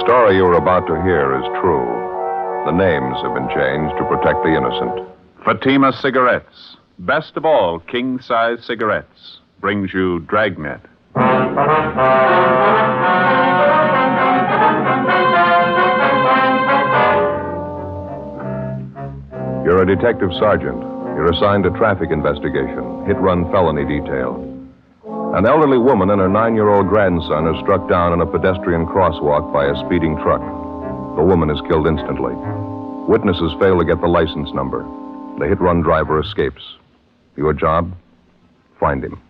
story you're about to hear is true. The names have been changed to protect the innocent. Fatima Cigarettes, best of all king-size cigarettes, brings you Dragnet. You're a detective sergeant. You're assigned to traffic investigation, hit-run felony detail. An elderly woman and her 9-year-old grandson are struck down in a pedestrian crosswalk by a speeding truck. The woman is killed instantly. Witnesses fail to get the license number. The hit-run driver escapes. Your job? Find him.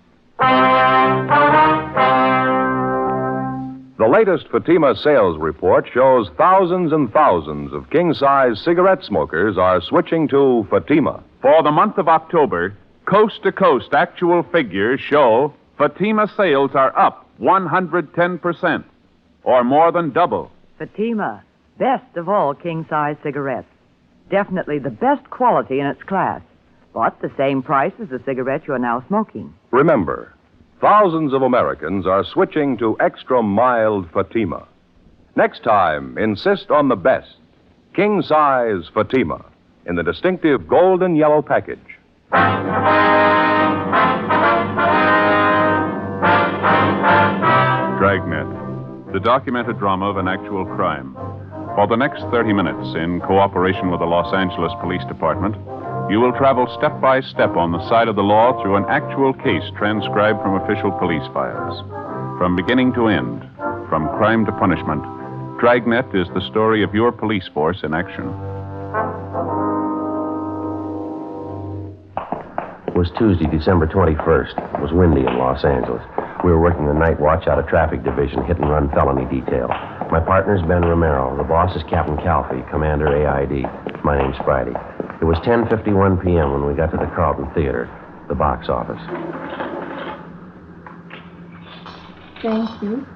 The latest Fatima sales report shows thousands and thousands of king-size cigarette smokers are switching to Fatima. For the month of October, coast-to-coast actual figures show Fatima sales are up 110%, or more than double. Fatima, best of all king-size cigarettes. Definitely the best quality in its class, but the same price as the cigarette you are now smoking. Remember, thousands of Americans are switching to extra mild Fatima. Next time, insist on the best, king-size Fatima, in the distinctive golden yellow package. Dragnet, the documented drama of an actual crime. For the next 30 minutes, in cooperation with the Los Angeles Police Department, you will travel step by step on the side of the law through an actual case transcribed from official police files. From beginning to end, from crime to punishment, Dragnet is the story of your police force in action. It was Tuesday, December 21st. It was windy in Los Angeles. We were working the night watch out of traffic division, hit-and-run felony detail. My partner's Ben Romero. The boss is Captain Calfee, Commander AID. My name's Friday. It was 10:51 p.m. when we got to the Carlton Theater, the box office. Thank you.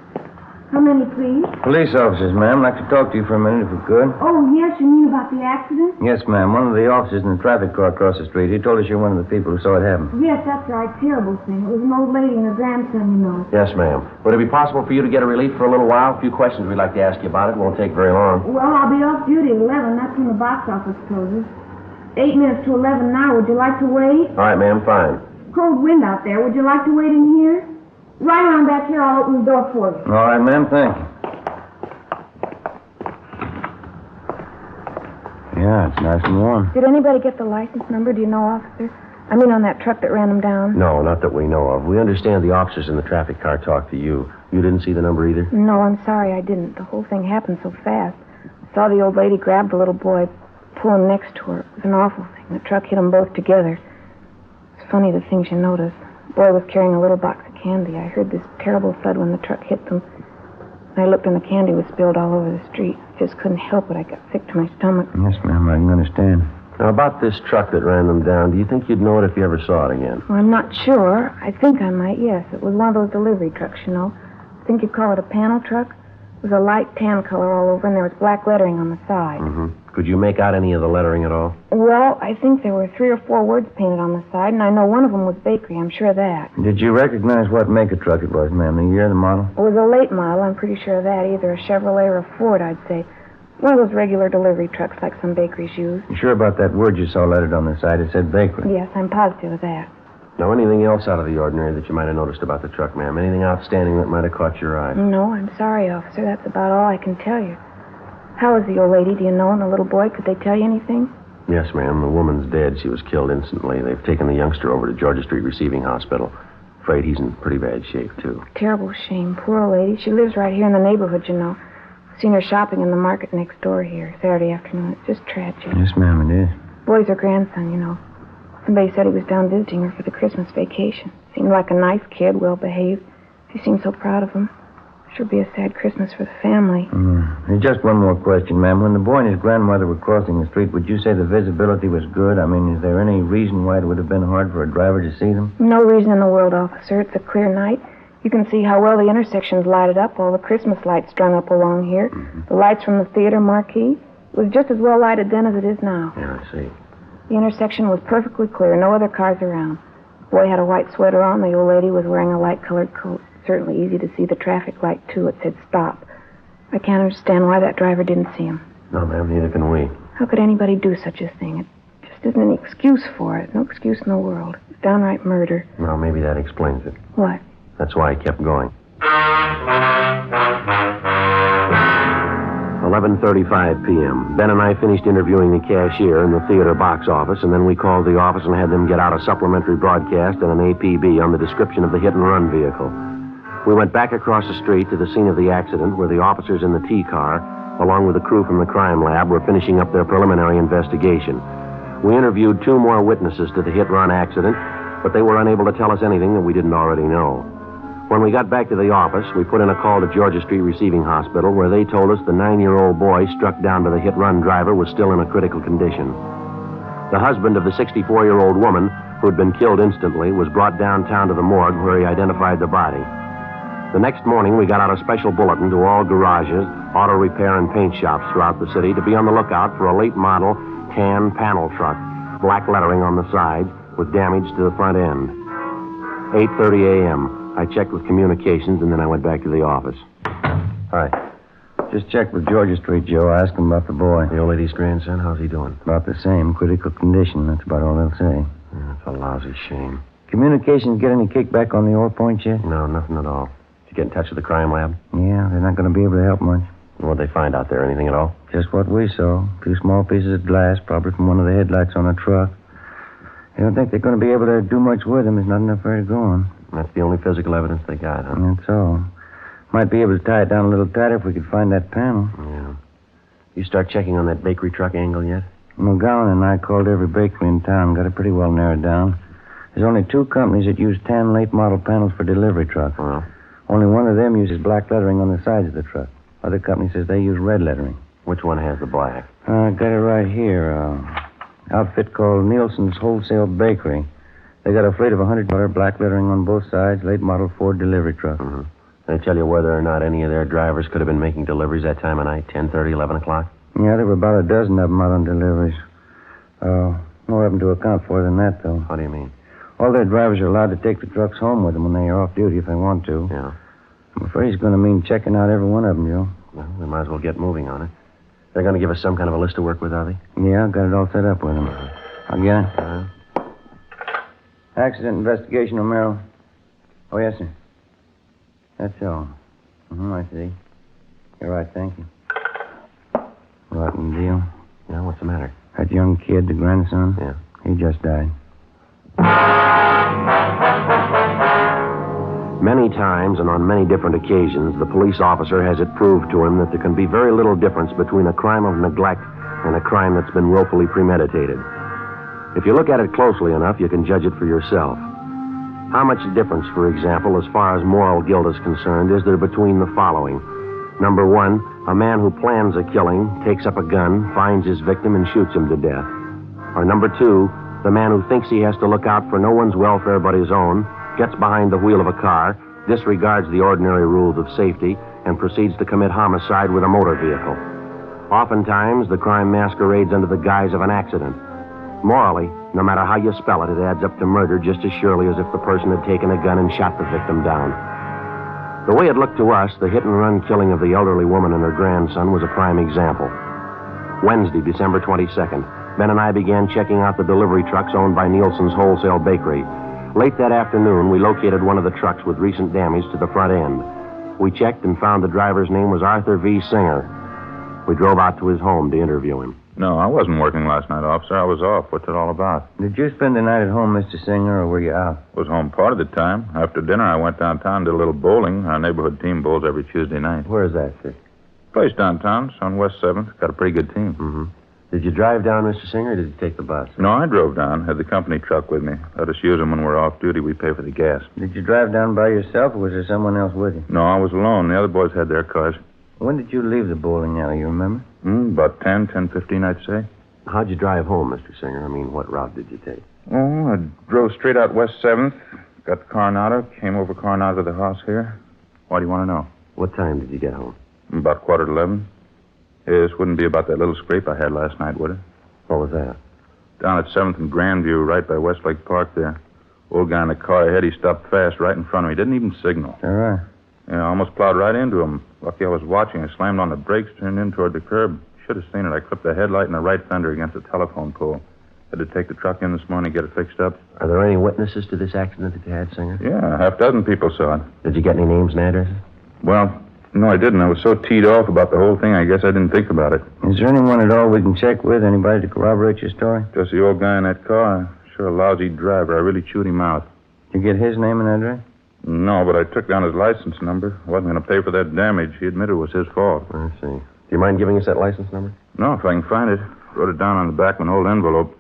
How many, please? Police officers, ma'am. I'd like to talk to you for a minute if we could. Oh, yes, you mean about the accident? Yes, ma'am. One of the officers in the traffic car across the street, he told us you're one of the people who saw it happen. Yes, that's right. Terrible thing. It was an old lady and her grandson, you know. Yes, ma'am. Would it be possible for you to get a relief for a little while? A few questions we'd like to ask you about it. It won't take very long. Well, I'll be off duty at 11. That's when the box office closes. 8 minutes to 11 now. Would you like to wait? All right, ma'am. Fine. Cold wind out there. Would you like to wait in here? Right around back here. I'll open the door for you. All right, ma'am. Thank you. Yeah, it's nice and warm. Did anybody get the license number? Do you know, officer? I mean, on that truck that ran them down? No, not that we know of. We understand the officers in the traffic car talked to you. You didn't see the number either? No, I'm sorry, I didn't. The whole thing happened so fast. I saw the old lady grab the little boy, pull him next to her. It was an awful thing. The truck hit them both together. It's funny the things you notice. The boy was carrying a little box of candy. I heard this terrible thud when the truck hit them. I looked and the candy was spilled all over the street. I just couldn't help it. I got sick to my stomach. Yes, ma'am. I can understand. Now, about this truck that ran them down, do you think you'd know it if you ever saw it again? Well, I'm not sure. I think I might, yes. It was one of those delivery trucks, you know. I think you'd call it a panel truck. It was a light tan color all over, and there was black lettering on the side. Mm-hmm. Could you make out any of the lettering at all? Well, I think there were 3 or 4 words painted on the side, and I know one of them was bakery. I'm sure of that. Did you recognize what make of truck it was, ma'am? The year, the model? It was a late model. I'm pretty sure of that. Either a Chevrolet or a Ford, I'd say. One of those regular delivery trucks like some bakeries use. You sure about that word you saw lettered on the side? It said bakery. Yes, I'm positive of that. Now, anything else out of the ordinary that you might have noticed about the truck, ma'am? Anything outstanding that might have caught your eye? No, I'm sorry, officer. That's about all I can tell you. How is the old lady? Do you know? And the little boy? Could they tell you anything? Yes, ma'am. The woman's dead. She was killed instantly. They've taken the youngster over to Georgia Street Receiving Hospital. Afraid he's in pretty bad shape, too. Terrible shame. Poor old lady. She lives right here in the neighborhood, you know. Seen her shopping in the market next door here Saturday afternoon. It's just tragic. Yes, ma'am, it is. Boy's her grandson, you know. Somebody said he was down visiting her for the Christmas vacation. Seemed like a nice kid, well-behaved. She seemed so proud of him. Sure be a sad Christmas for the family. There's just one more question, ma'am. When the boy and his grandmother were crossing the street, would you say the visibility was good? I mean, is there any reason why it would have been hard for a driver to see them? No reason in the world, officer. It's a clear night. You can see how well the intersection's lighted up, all the Christmas lights strung up along here. Mm-hmm. The lights from the theater marquee. It was just as well lighted then as it is now. Yeah, I see. The intersection was perfectly clear, no other cars around. The boy had a white sweater on. The old lady was wearing a light-colored coat. Certainly easy to see the traffic light, too. It said stop. I can't understand why that driver didn't see him. No, ma'am, neither can we. How could anybody do such a thing? It just isn't any excuse for it. No excuse in the world. It's downright murder. Well, maybe that explains it. What? That's why he kept going. 11:35 p.m. Ben and I finished interviewing the cashier in the theater box office, and then we called the office and had them get out a supplementary broadcast and an APB on the description of the hit-and-run vehicle. We went back across the street to the scene of the accident where the officers in the T-car, along with the crew from the crime lab, were finishing up their preliminary investigation. We interviewed 2 more witnesses to the hit-run accident, but they were unable to tell us anything that we didn't already know. When we got back to the office, we put in a call to Georgia Street Receiving Hospital, where they told us the 9-year-old boy struck down by the hit-run driver was still in a critical condition. The husband of the 64-year-old woman, who had been killed instantly, was brought downtown to the morgue where he identified the body. The next morning, we got out a special bulletin to all garages, auto repair, and paint shops throughout the city to be on the lookout for a late-model tan panel truck, black lettering on the sides, with damage to the front end. 8:30 a.m. I checked with communications, and then I went back to the office. Hi. Just checked with Georgia Street, Joe. Asked him about the boy. The old lady's grandson, how's he doing? About the same. Critical condition. That's about all they'll say. That's a lousy shame. Communications get any kickback on the ore points yet? No, nothing at all. Did you get in touch with the crime lab? Yeah, they're not going to be able to help much. What'd they find out there? Anything at all? Just what we saw. 2 small pieces of glass, probably from one of the headlights on a truck. They don't think they're going to be able to do much with them. There's not enough there to go on. That's the only physical evidence they got, huh? That's all. Might be able to tie it down a little tighter if we could find that panel. Yeah. You start checking on that bakery truck angle yet? McGowan and I called every bakery in town, got it pretty well narrowed down. There's only 2 companies that use tan late model panels for delivery trucks. Well? Only one of them uses black lettering on the sides of the truck. Other company says they use red lettering. Which one has the black? I got it right here. Outfit called Nielsen's Wholesale Bakery. They got a fleet of $100 black lettering on both sides, late model Ford delivery truck. Mm-hmm. They tell you whether or not any of their drivers could have been making deliveries that time of night, 10:30, 11 o'clock? Yeah, there were about a dozen of them out on deliveries. More of them to account for than that, though. How do you mean? All their drivers are allowed to take the trucks home with them when they are off duty if they want to. Yeah. I'm afraid it's going to mean checking out every one of them, Joe. Well, we might as well get moving on it. They're going to give us some kind of a list to work with, are they? Yeah, I've got it all set up with them. I'll get it. Accident investigation, Romero. Oh, yes, sir. That's all. I see. You're right, thank you. Rotten deal. Yeah, what's the matter? That young kid, the grandson? Yeah. He just died. Many times and on many different occasions, the police officer has it proved to him that there can be very little difference between a crime of neglect and a crime that's been willfully premeditated. If you look at it closely enough, you can judge it for yourself. How much difference, for example, as far as moral guilt is concerned, is there between the following? Number 1, a man who plans a killing, takes up a gun, finds his victim, and shoots him to death. Or number 2, the man who thinks he has to look out for no one's welfare but his own, gets behind the wheel of a car, disregards the ordinary rules of safety, and proceeds to commit homicide with a motor vehicle. Oftentimes, the crime masquerades under the guise of an accident. Morally, no matter how you spell it, it adds up to murder just as surely as if the person had taken a gun and shot the victim down. The way it looked to us, the hit-and-run killing of the elderly woman and her grandson was a prime example. Wednesday, December 22nd, Ben and I began checking out the delivery trucks owned by Nielsen's Wholesale Bakery. Late that afternoon, we located one of the trucks with recent damage to the front end. We checked and found the driver's name was Arthur V. Singer. We drove out to his home to interview him. No, I wasn't working last night, officer. I was off. What's it all about? Did you spend the night at home, Mr. Singer, or were you out? Was home part of the time. After dinner, I went downtown, did a little bowling. Our neighborhood team bowls every Tuesday night. Where is that, sir? Place downtown. It's on West 7th. Got a pretty good team. Mm-hmm. Did you drive down, Mr. Singer, or did you take the bus? No, I drove down. Had the company truck with me. Let us use them when we're off duty. We pay for the gas. Did you drive down by yourself, or was there someone else with you? No, I was alone. The other boys had their cars. When did you leave the bowling alley, you remember? About 10:15, I'd say. How'd you drive home, Mr. Singer? I mean, what route did you take? Oh, I drove straight out West 7th. Got the Coronado. Came over Coronado to the house here. Why do you want to know? What time did you get home? About 11:15. This wouldn't be about that little scrape I had last night, would it? What was that? Down at 7th and Grandview, right by Westlake Park there. Old guy in the car ahead, he stopped fast right in front of me. Didn't even signal. All right. Yeah, I almost plowed right into him. Lucky I was watching. I slammed on the brakes, turned in toward the curb. Should have seen it. I clipped the headlight and the right fender against the telephone pole. Had to take the truck in this morning, get it fixed up. Are there any witnesses to this accident that you had, Singer? Yeah, half dozen people saw it. Did you get any names and addresses? Well, no, I didn't. I was so teed off about the whole thing, I guess I didn't think about it. Is there anyone at all we can check with? Anybody to corroborate your story? Just the old guy in that car. Sure a lousy driver. I really chewed him out. Did you get his name and address? No, but I took down his license number. I wasn't going to pay for that damage. He admitted it was his fault. I see. Do you mind giving us that license number? No, if I can find it. Wrote it down on the back of an old envelope.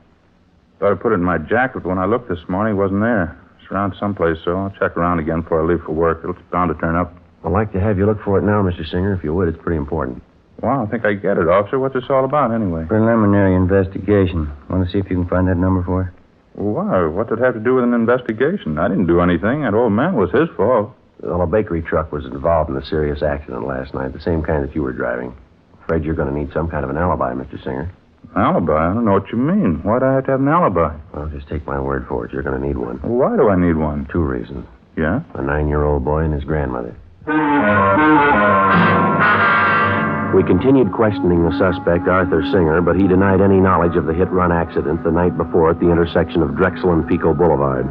Thought I put it in my jacket, but when I looked this morning, it wasn't there. It's around someplace, so I'll check around again before I leave for work. It's bound to turn up. I'd like to have you look for it now, Mr. Singer, if you would. It's pretty important. Well, I think I get it, officer. What's this all about, anyway? Preliminary investigation. Want to see if you can find that number for us? Why? What's it have to do with an investigation? I didn't do anything. That old man was his fault. Well, a bakery truck was involved in a serious accident last night, the same kind that you were driving. Afraid you're going to need some kind of an alibi, Mr. Singer. Alibi? I don't know what you mean. Why'd I have to have an alibi? Well, just take my word for it. You're going to need one. Why do I need one? 2 reasons. Yeah? A 9-year-old boy and his grandmother. We continued questioning the suspect, Arthur Singer, but he denied any knowledge of the hit-run accident the night before at the intersection of Drexel and Pico Boulevard.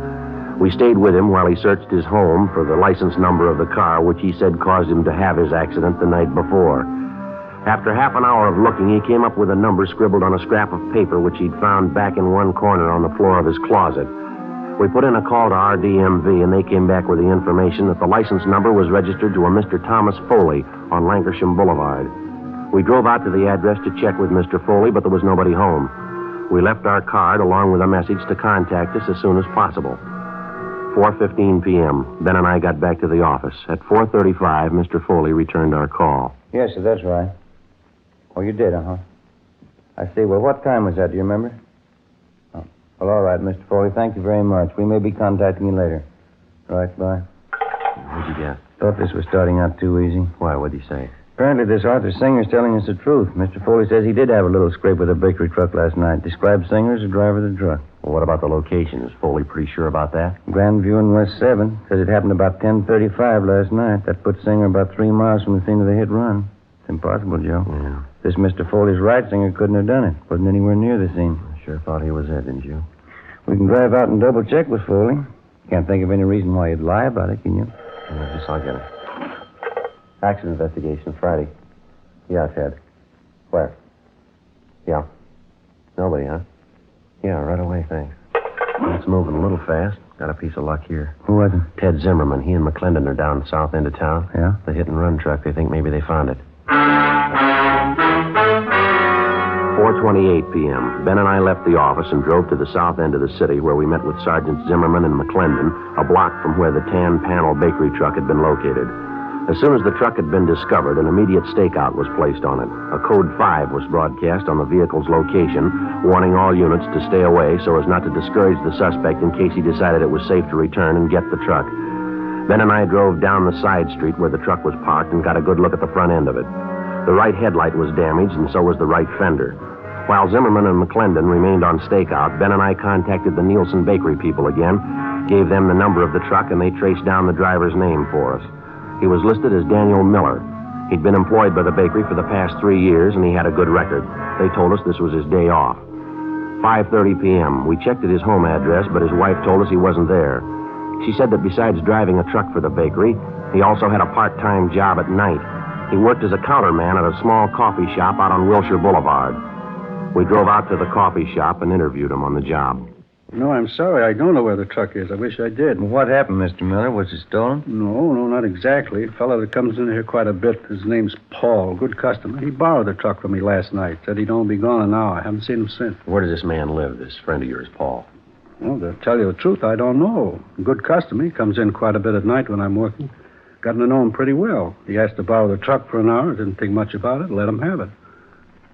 We stayed with him while he searched his home for the license number of the car, which he said caused him to have his accident the night before. After half an hour of looking, he came up with a number scribbled on a scrap of paper which he'd found back in one corner on the floor of his closet. We put in a call to RDMV, and they came back with the information that the license number was registered to a Mr. Thomas Foley on Lancashire Boulevard. We drove out to the address to check with Mr. Foley, but there was nobody home. We left our card along with a message to contact us as soon as possible. 4:15 p.m. Ben and I got back to the office. At 4:35, Mr. Foley returned our call. Yes, sir, that's right. Oh, you did, uh-huh. I see. Well, what time was that? Do you remember? Oh. Well, all right, Mr. Foley. Thank you very much. We may be contacting you later. Right, bye. What'd you get? Thought this was starting out too easy. Why, what'd he say? Apparently, this Arthur Singer's telling us the truth. Mr. Foley says he did have a little scrape with a bakery truck last night. Described Singer as the driver of the truck. Well, what about the location? Is Foley pretty sure about that? Grandview and West 7. Says it happened about 10:35 last night. That puts Singer about 3 miles from the scene of the hit run. It's impossible, Joe. Yeah. This Mr. Foley's right. Singer couldn't have done it. Wasn't anywhere near the scene. I sure thought he was it, didn't you? We can drive out and double check with Foley. Can't think of any reason why he'd lie about it, can you? I guess I'll get it. Accident investigation, Friday. Yeah, Ted. Where? Yeah. Nobody, huh? Yeah, right away, thanks. It's moving a little fast. Got a piece of luck here. Who was it? Ted Zimmerman. He and McClendon are down the south end of town. Yeah? The hit-and-run truck. They think maybe they found it. 4:28 p.m. Ben and I left the office and drove to the south end of the city where we met with Sergeants Zimmerman and McClendon, a block from where the tan panel bakery truck had been located. As soon as the truck had been discovered, an immediate stakeout was placed on it. A code 5 was broadcast on the vehicle's location, warning all units to stay away so as not to discourage the suspect in case he decided it was safe to return and get the truck. Ben and I drove down the side street where the truck was parked and got a good look at the front end of it. The right headlight was damaged, and so was the right fender. While Zimmerman and McClendon remained on stakeout, Ben and I contacted the Nielsen Bakery people again, gave them the number of the truck, and they traced down the driver's name for us. He was listed as Daniel Miller. He'd been employed by the bakery for the past 3 years, and he had a good record. They told us this was his day off. 5:30 p.m. We checked at his home address, but his wife told us he wasn't there. She said that besides driving a truck for the bakery, he also had a part-time job at night. He worked as a counterman at a small coffee shop out on Wilshire Boulevard. We drove out to the coffee shop and interviewed him on the job. No, I'm sorry. I don't know where the truck is. I wish I did. What happened, Mr. Miller? Was it stolen? No, not exactly. A fellow that comes in here quite a bit, his name's Paul. Good customer. He borrowed the truck from me last night. Said he'd only be gone an hour. I haven't seen him since. Where does this man live, this friend of yours, Paul? Well, to tell you the truth, I don't know. Good customer. He comes in quite a bit at night when I'm working. Gotten to know him pretty well. He asked to borrow the truck for an hour. Didn't think much about it. Let him have it.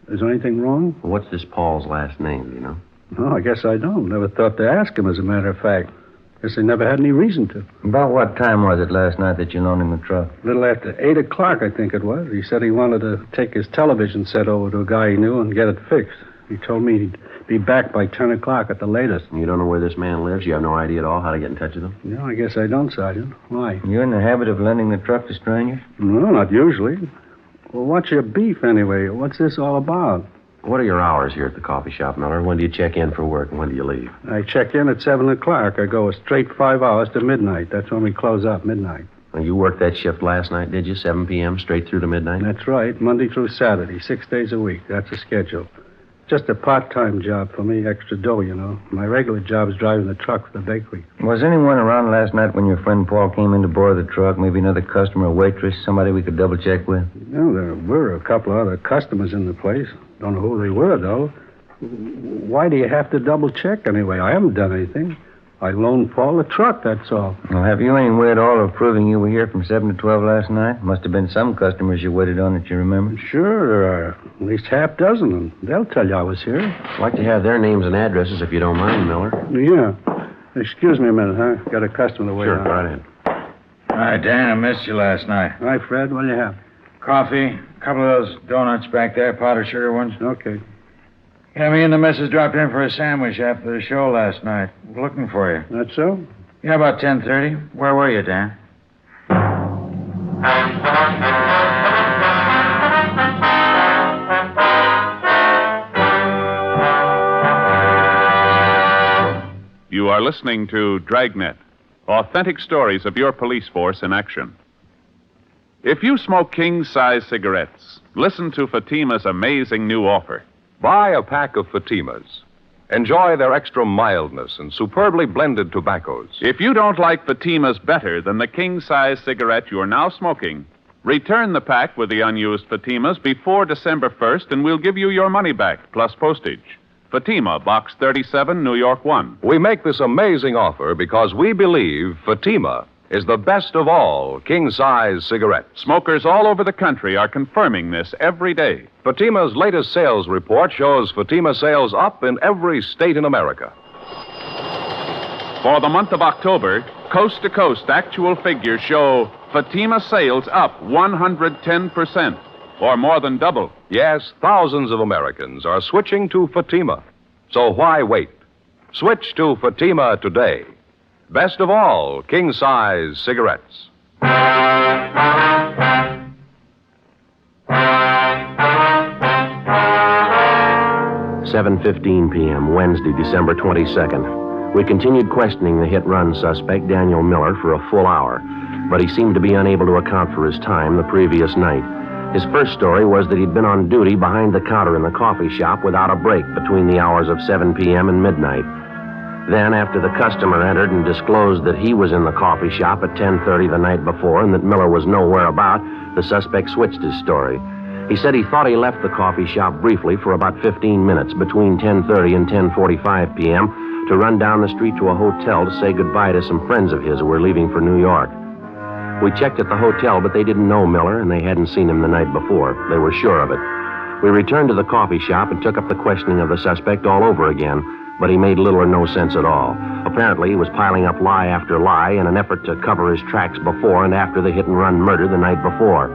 Is there anything wrong? What's this Paul's last name, do you know? No, I guess I don't. Never thought to ask him, as a matter of fact. Guess they never had any reason to. About what time was it last night that you loaned him the truck? A little after 8 o'clock, I think it was. He said he wanted to take his television set over to a guy he knew and get it fixed. He told me he'd be back by 10 o'clock at the latest. You don't know where this man lives? You have no idea at all how to get in touch with him? No, I guess I don't, Sergeant. Why? You in the habit of lending the truck to strangers? No, not usually. Well, what's your beef, anyway? What's this all about? What are your hours here at the coffee shop, Miller? When do you check in for work and when do you leave? I check in at 7 o'clock. I go a straight 5 hours to midnight. That's when we close up, midnight. Well, you worked that shift last night, did you? 7 p.m. straight through to midnight? That's right, Monday through Saturday, 6 days a week. That's the schedule. Just a part-time job for me, extra dough, you know. My regular job is driving the truck for the bakery. Was anyone around last night when your friend Paul came in to borrow the truck? Maybe another customer, a waitress, somebody we could double-check with? No, there were a couple of other customers in the place. Don't know who they were, though. Why do you have to double-check anyway? I haven't done anything. I loaned Paul the truck, that's all. Well, have you any way at all of proving you were here from 7 to 12 last night? Must have been some customers you waited on that you remember. Sure, there are at least half dozen, and they'll tell you I was here. I'd like to have their names and addresses if you don't mind, Miller. Yeah. Excuse me a minute, huh? Got a customer to wait Sure, on. go right ahead. Hi, Dan. I missed you last night. Hi, Fred. What do you have? Coffee, a couple of those donuts back there, powdered sugar ones. Okay. Yeah, me and the missus dropped in for a sandwich after the show last night. Looking for you. That's so? Yeah, about 10:30. Where were you, Dan? You are listening to Dragnet, authentic stories of your police force in action. If you smoke king-size cigarettes, listen to Fatima's amazing new offer. Buy a pack of Fatimas. Enjoy their extra mildness and superbly blended tobaccos. If you don't like Fatima's better than the king-size cigarette you're now smoking, return the pack with the unused Fatimas before December 1st, and we'll give you your money back, plus postage. Fatima, Box 37, New York 1. We make this amazing offer because we believe Fatima is the best of all king-size cigarettes. Smokers all over the country are confirming this every day. Fatima's latest sales report shows Fatima sales up in every state in America. For the month of October, coast-to-coast actual figures show Fatima sales up 110%, or more than double. Yes, thousands of Americans are switching to Fatima. So why wait? Switch to Fatima today. Best of all, king-size cigarettes. 7:15 p.m., Wednesday, December 22nd. We continued questioning the hit-run suspect, Daniel Miller, for a full hour, but he seemed to be unable to account for his time the previous night. His first story was that he'd been on duty behind the counter in the coffee shop without a break between the hours of 7 p.m. and midnight. Then, after the customer entered and disclosed that he was in the coffee shop at 10:30 the night before and that Miller was nowhere about, the suspect switched his story. He said he thought he left the coffee shop briefly for about 15 minutes between 10:30 and 10:45 p.m. to run down the street to a hotel to say goodbye to some friends of his who were leaving for New York. We checked at the hotel, but they didn't know Miller, and they hadn't seen him the night before. They were sure of it. We returned to the coffee shop and took up the questioning of the suspect all over again, but he made little or no sense at all. Apparently, he was piling up lie after lie in an effort to cover his tracks before and after the hit-and-run murder the night before.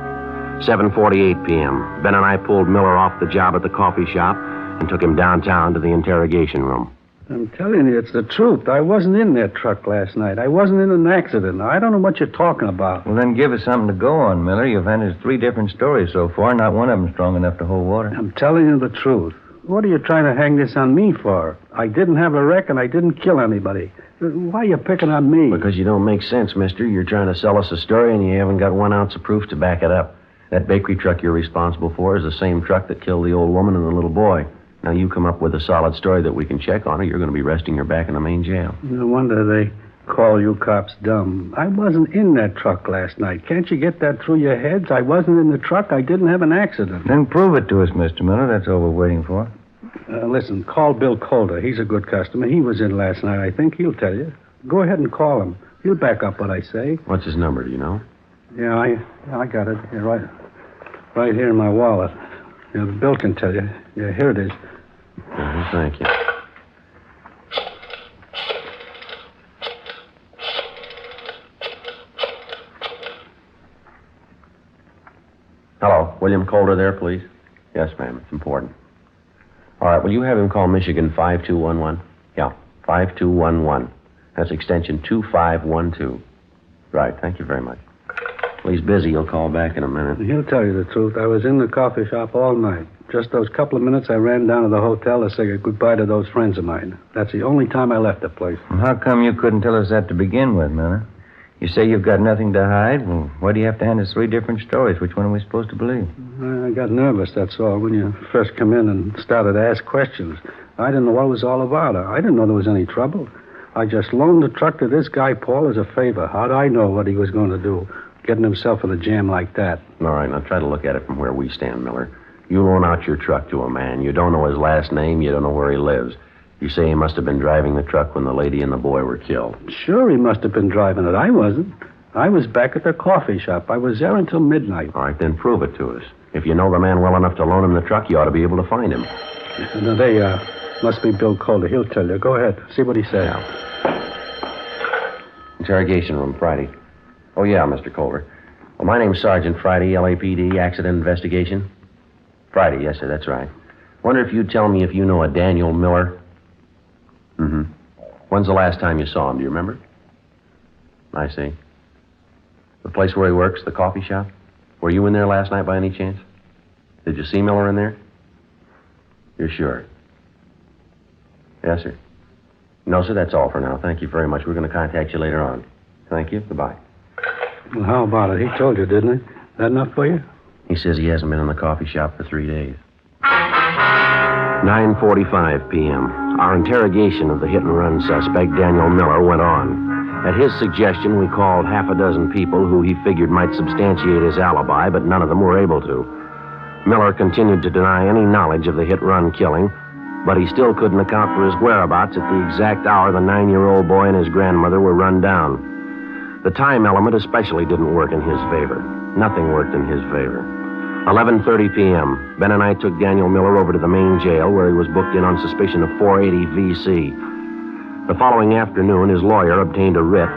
7:48 p.m., Ben and I pulled Miller off the job at the coffee shop and took him downtown to the interrogation room. I'm telling you, it's the truth. I wasn't in that truck last night. I wasn't in an accident. I don't know what you're talking about. Well, then give us something to go on, Miller. You've handed us 3 different stories so far. Not one of them strong enough to hold water. I'm telling you the truth. What are you trying to hang this on me for? I didn't have a wreck and I didn't kill anybody. Why are you picking on me? Because you don't make sense, mister. You're trying to sell us a story and you haven't got 1 ounce of proof to back it up. That bakery truck you're responsible for is the same truck that killed the old woman and the little boy. Now, you come up with a solid story that we can check on, or you're going to be resting your back in the main jail. No wonder they call you cops dumb. I wasn't in that truck last night. Can't you get that through your heads? I wasn't in the truck. I didn't have an accident. Then prove it to us, Mr. Miller. That's all we're waiting for. Listen, call Bill Calder. He's a good customer. He was in last night, I think. He'll tell you. Go ahead and call him. He'll back up what I say. What's his number, do you know? Yeah, I got it. Yeah, right here in my wallet. Yeah, Bill can tell you. Yeah, here it is. Thank you. Hello, William Calder there, please? Yes, ma'am. It's important. All right, will you have him call Michigan 5211? Yeah, 5211. That's extension 2512. Right, thank you very much. Well, he's busy. He'll call back in a minute. He'll tell you the truth. I was in the coffee shop all night. Just those couple of minutes I ran down to the hotel to say goodbye to those friends of mine. That's the only time I left the place. Well, how come you couldn't tell us that to begin with, Miller? You say you've got nothing to hide. Well, why do you have to hand us 3 different stories? Which one are we supposed to believe? I got nervous, that's all, when you first come in and started to ask questions. I didn't know what it was all about. I didn't know there was any trouble. I just loaned the truck to this guy, Paul, as a favor. How'd I know what he was going to do, getting himself in a jam like that? All right, now try to look at it from where we stand, Miller. You loan out your truck to a man. You don't know his last name. You don't know where he lives. You say he must have been driving the truck when the lady and the boy were killed. Sure, he must have been driving it. I wasn't. I was back at the coffee shop. I was there until midnight. All right, then prove it to us. If you know the man well enough to loan him the truck, you ought to be able to find him. Now, they must be Bill Calder. He'll tell you. Go ahead. See what he says. Interrogation room, Friday. Oh, yeah, Mr. Culver. Well, my name's Sergeant Friday, LAPD, Accident Investigation. Friday, yes, sir, that's right. Wonder if you'd tell me if you know a Daniel Miller? Mm-hmm. When's the last time you saw him? Do you remember? I see. The place where he works, the coffee shop? Were you in there last night by any chance? Did you see Miller in there? You're sure? Yes, sir. No, sir, that's all for now. Thank you very much. We're going to contact you later on. Thank you. Goodbye. Well, how about it? He told you, didn't he? That enough for you? He says he hasn't been in the coffee shop for 3 days. 9:45 p.m. Our interrogation of the hit-and-run suspect, Daniel Miller, went on. At his suggestion, we called half a dozen people who he figured might substantiate his alibi, but none of them were able to. Miller continued to deny any knowledge of the hit-run killing, but he still couldn't account for his whereabouts at the exact hour the 9-year-old boy and his grandmother were run down. The time element especially didn't work in his favor. Nothing worked in his favor. 11:30 p.m., Ben and I took Daniel Miller over to the main jail where he was booked in on suspicion of 480 V.C. The following afternoon, his lawyer obtained a writ,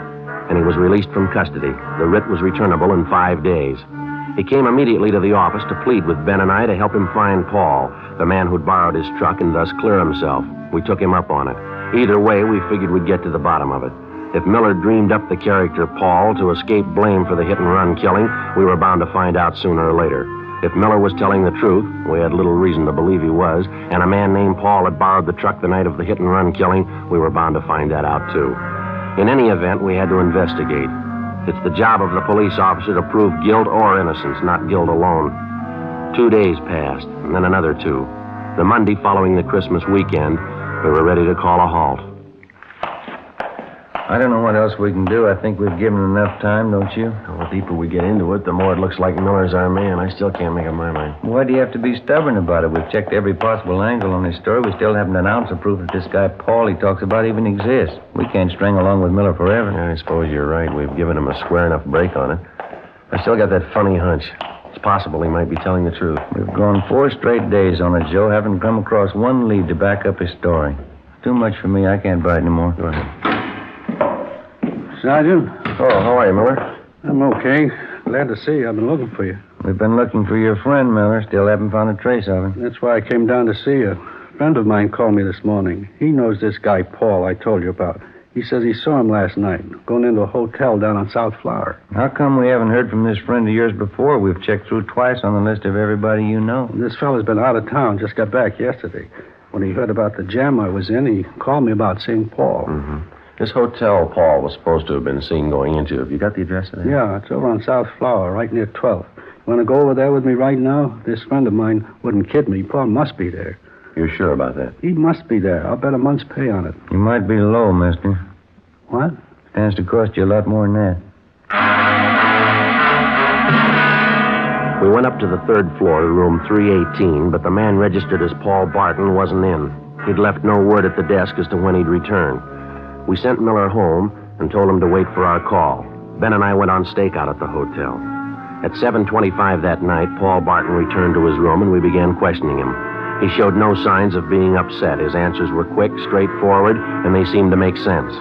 and he was released from custody. The writ was returnable in 5 days. He came immediately to the office to plead with Ben and I to help him find Paul, the man who'd borrowed his truck, and thus clear himself. We took him up on it. Either way, we figured we'd get to the bottom of it. If Miller dreamed up the character Paul to escape blame for the hit-and-run killing, we were bound to find out sooner or later. If Miller was telling the truth, we had little reason to believe he was, and a man named Paul had borrowed the truck the night of the hit-and-run killing, we were bound to find that out, too. In any event, we had to investigate. It's the job of the police officer to prove guilt or innocence, not guilt alone. 2 days passed, and then another 2. The Monday following the Christmas weekend, we were ready to call a halt. I don't know what else we can do. I think we've given enough time, don't you? The deeper we get into it, the more it looks like Miller's our man. I still can't make up my mind. Why do you have to be stubborn about it? We've checked every possible angle on this story. We still haven't an ounce of proof that this guy Paul he talks about even exists. We can't string along with Miller forever. I suppose you're right. We've given him a square enough break on it. I still got that funny hunch. It's possible he might be telling the truth. We've gone 4 straight days on it, Joe. Haven't come across one lead to back up his story. Too much for me. I can't bite anymore. Go ahead. Sergeant? Oh, how are you, Miller? I'm okay. Glad to see you. I've been looking for you. We've been looking for your friend, Miller. Still haven't found a trace of him. That's why I came down to see you. A friend of mine called me this morning. He knows this guy, Paul, I told you about. He says he saw him last night, going into a hotel down on South Flower. How come we haven't heard from this friend of yours before? We've checked through twice on the list of everybody you know. This fella's been out of town, just got back yesterday. When he heard about the jam I was in, he called me about seeing Paul. Mm-hmm. This hotel Paul was supposed to have been seen going into. Have you got the address of that? Yeah, it's over on South Flower, right near 12th. You want to go over there with me right now? This friend of mine wouldn't kid me. Paul must be there. You're sure about that? He must be there. I'll bet a month's pay on it. You might be low, mister. What? Stands to cost you a lot more than that. We went up to the 3rd floor, room 318, but the man registered as Paul Barton wasn't in. He'd left no word at the desk as to when he'd return. We sent Miller home and told him to wait for our call. Ben and I went on stakeout at the hotel. At 7:25 that night, Paul Barton returned to his room and we began questioning him. He showed no signs of being upset. His answers were quick, straightforward, and they seemed to make sense.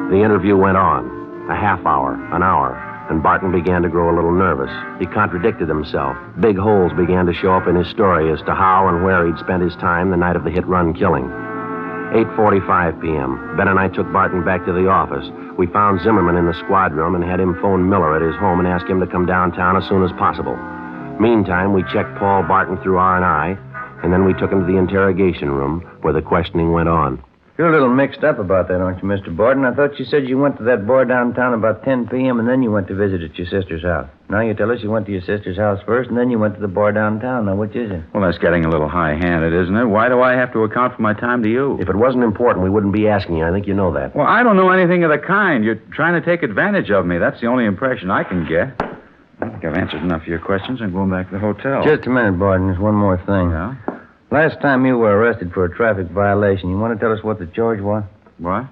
The interview went on. A half hour, an hour. and Barton began to grow a little nervous. He contradicted himself. Big holes began to show up in his story as to how and where he'd spent his time the night of the hit-run killing. 8:45 p.m. Ben and I took Barton back to the office. We found Zimmerman in the squad room and had him phone Miller at his home and ask him to come downtown as soon as possible. Meantime, we checked Paul Barton through R&I, and then we took him to the interrogation room where the questioning went on. You're a little mixed up about that, aren't you, Mr. Borden? I thought you said you went to that bar downtown about 10 p.m. and then you went to visit at your sister's house. Now you tell us you went to your sister's house first and then you went to the bar downtown. Now, which is it? Well, that's getting a little high-handed, isn't it? Why do I have to account for my time to you? If it wasn't important, we wouldn't be asking you. I think you know that. Well, I don't know anything of the kind. You're trying to take advantage of me. That's the only impression I can get. I think I've answered enough of your questions. I'm going back to the hotel. Just a minute, Borden. There's one more thing. Yeah? Last time you were arrested for a traffic violation, you want to tell us what the charge was? What?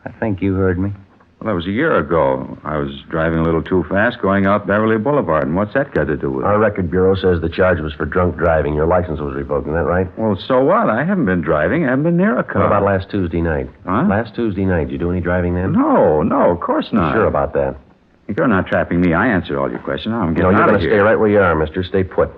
I think you heard me. Well, that was a year ago. I was driving a little too fast going out Beverly Boulevard. And what's that got to do with it? Our record bureau says the charge was for drunk driving. Your license was revoked. Isn't that right? Well, so what? I haven't been driving. I haven't been near a car. What about last Tuesday night? Huh? Last Tuesday night, did you do any driving then? No, of course not. Sure about that? You're not trapping me. I answered all your questions. Now I'm getting you're out going of to here. stay right where you are, mister. Stay put.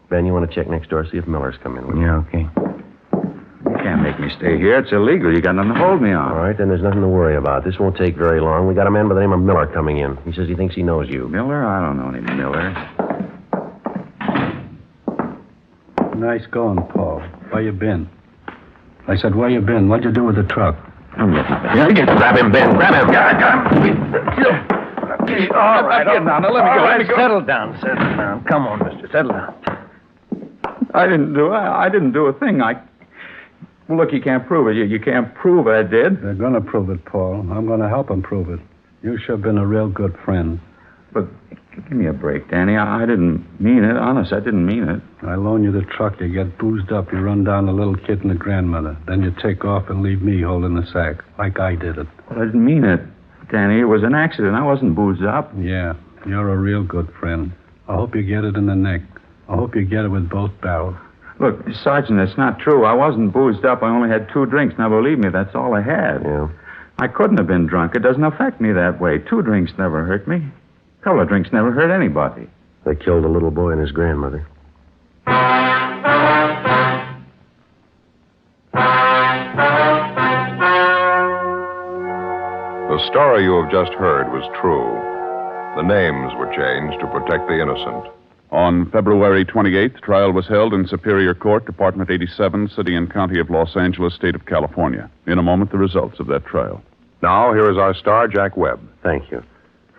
Ben, you want to check next door, see if Miller's come in with you? Yeah, okay. You can't make me stay here. It's illegal. You got nothing to hold me on. All right, then there's nothing to worry about. This won't take very long. We got a man by the name of Miller coming in. He says he thinks he knows you. Miller? I don't know any Miller. Nice going, Paul. Where you been? I said, where you been? What'd you do with the truck? I'm getting Grab him, Ben. Grab him. All right, now let me go. Settle down. Come on, mister. Settle down. I didn't do a thing. Well, look, you can't prove it. You can't prove I did. They're going to prove it, Paul. I'm going to help them prove it. You sure been a real good friend. But give me a break, Danny. I didn't mean it. Honest, I didn't mean it. I loan you the truck. You get boozed up. You run down the little kid and the grandmother. Then you take off and leave me holding the sack, like I did it. Well, I didn't mean it, Danny. It was an accident. I wasn't boozed up. Yeah, you're a real good friend. I hope you get it in the neck. I hope you get it with both barrels. Look, Sergeant, it's not true. I wasn't boozed up. I only had 2 drinks. Now, believe me, that's all I had. Yeah. I couldn't have been drunk. It doesn't affect me that way. 2 drinks never hurt me. A couple of drinks never hurt anybody. They killed a little boy and his grandmother. The story you have just heard was true. The names were changed to protect the innocent. On February 28th, trial was held in Superior Court, Department 87, City and County of Los Angeles, State of California. In a moment, the results of that trial. Now, here is our star, Jack Webb. Thank you.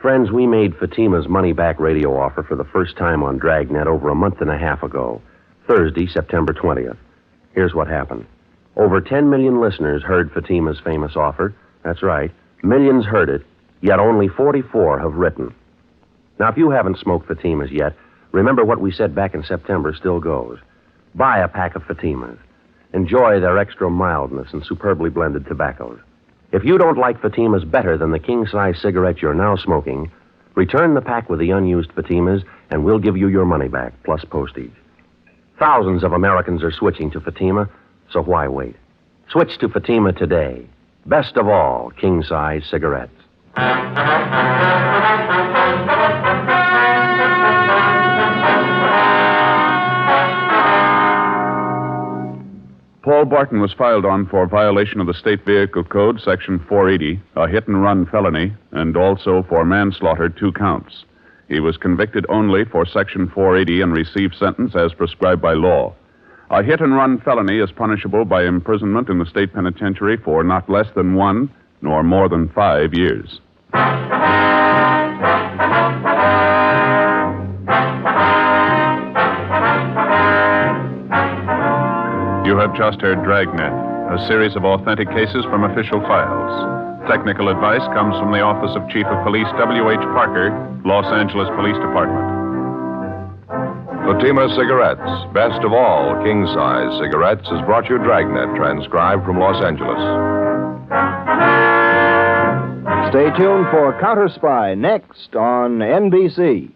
Friends, we made Fatima's money-back radio offer for the first time on Dragnet over a month and a half ago, Thursday, September 20th. Here's what happened. Over 10 million listeners heard Fatima's famous offer. That's right. Millions heard it, yet only 44 have written. Now, if you haven't smoked Fatimas yet, remember what we said back in September still goes. Buy a pack of Fatimas. Enjoy their extra mildness and superbly blended tobaccos. If you don't like Fatimas better than the king-size cigarette you're now smoking, return the pack with the unused Fatimas, and we'll give you your money back, plus postage. Thousands of Americans are switching to Fatima, so why wait? Switch to Fatima today. Best of all, king-size cigarettes. Paul Barton was filed on for violation of the State Vehicle Code, Section 480, a hit-and-run felony, and also for manslaughter, 2 counts. He was convicted only for Section 480 and received sentence as prescribed by law. A hit-and-run felony is punishable by imprisonment in the state penitentiary for not less than 1 nor more than 5 years. You have just heard Dragnet, a series of authentic cases from official files. Technical advice comes from the Office of Chief of Police W.H. Parker, Los Angeles Police Department. Fatima Cigarettes, best of all king-size cigarettes, has brought you Dragnet, transcribed from Los Angeles. Stay tuned for Counter Spy next on NBC.